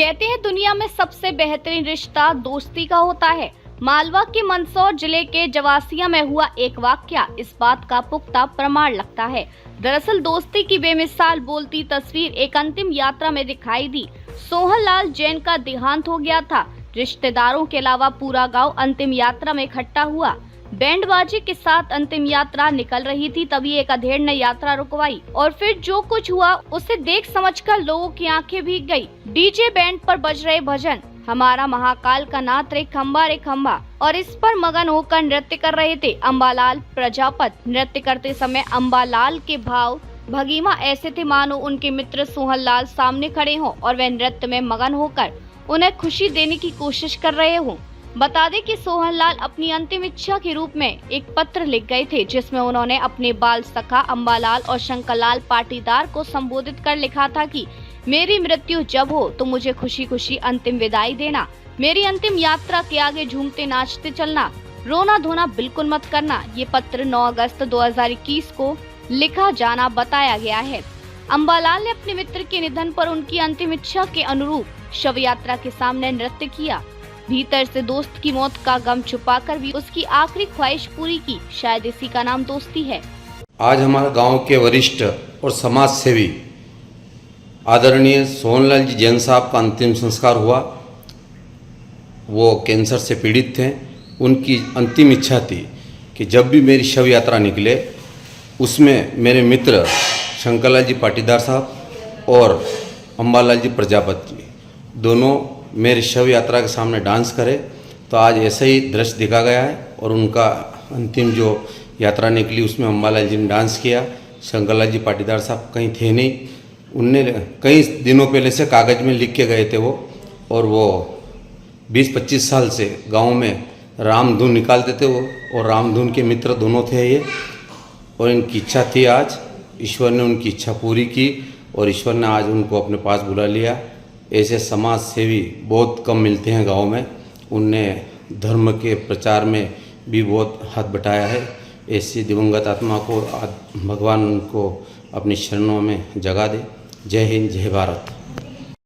कहते हैं दुनिया में सबसे बेहतरीन रिश्ता दोस्ती का होता है। मालवा के मंदसौर जिले के जवासिया में हुआ एक वाकया इस बात का पुख्ता प्रमाण लगता है। दरअसल दोस्ती की बेमिसाल बोलती तस्वीर एक अंतिम यात्रा में दिखाई दी। सोहनलाल जैन का देहांत हो गया था। रिश्तेदारों के अलावा पूरा गांव अंतिम यात्रा में इकट्ठा हुआ। बैंडबाजी के साथ अंतिम यात्रा निकल रही थी, तभी एक अधेड़ ने यात्रा रुकवाई और फिर जो कुछ हुआ उसे देख समझकर लोगों की आंखें भीग गई। डीजे बैंड पर बज रहे भजन हमारा महाकाल का नाथ रे खम्बा और इस पर मगन होकर नृत्य कर रहे थे अम्बालाल प्रजापति। नृत्य करते समय अम्बालाल के भाव भगीमा ऐसे थे मानो उनके मित्र सोहनलाल सामने खड़े हों और वे नृत्य में मगन होकर उन्हें खुशी देने की कोशिश कर रहे हों। बता दें कि सोहनलाल अपनी अंतिम इच्छा के रूप में एक पत्र लिख गए थे, जिसमें उन्होंने अपने बाल सखा अम्बालाल और शंकरलाल पाटीदार को संबोधित कर लिखा था कि मेरी मृत्यु जब हो तो मुझे खुशी खुशी अंतिम विदाई देना। मेरी अंतिम यात्रा के आगे झूमते नाचते चलना, रोना धोना बिल्कुल मत करना। ये पत्र 9 अगस्त 2021 को लिखा जाना बताया गया है। अम्बालाल ने अपने मित्र के निधन पर उनकी अंतिम इच्छा के अनुरूप शव यात्रा के सामने नृत्य किया। भीतर से दोस्त की मौत का गम छुपाकर भी उसकी आखिरी ख्वाहिश पूरी की। शायद इसी का नाम दोस्ती है। आज हमारे गांव के वरिष्ठ और समाज सेवी आदरणीय सोहनलाल जी जैन साहब का अंतिम संस्कार हुआ। वो कैंसर से पीड़ित थे। उनकी अंतिम इच्छा थी कि जब भी मेरी शव यात्रा निकले उसमें मेरे मित्र शंकरलाल जी पाटीदार साहब और अम्बालाल जी प्रजापति दोनों मेरे शव यात्रा के सामने डांस करे। तो आज ऐसा ही दृश्य दिखा गया है और उनका अंतिम जो यात्रा निकली उसमें अम्बालाल जी ने डांस किया। शंकरलाल जी पाटीदार साहब कहीं थे नहीं। उनने कई दिनों पहले से कागज़ में लिख के गए थे वो, और वो 20-25 साल से गांव में रामधुन निकालते थे वो, और रामधुन के मित्र दोनों थे ये। और इनकी इच्छा थी, आज ईश्वर ने उनकी इच्छा पूरी की और ईश्वर ने आज उनको अपने पास बुला लिया। ऐसे समाज सेवी बहुत कम मिलते हैं गांव में। उनने धर्म के प्रचार में भी बहुत हाथ बटाया है। ऐसी दिवंगत आत्मा को भगवान उनको अपनी शरणों में जगा दे। जय हिंद, जय भारत।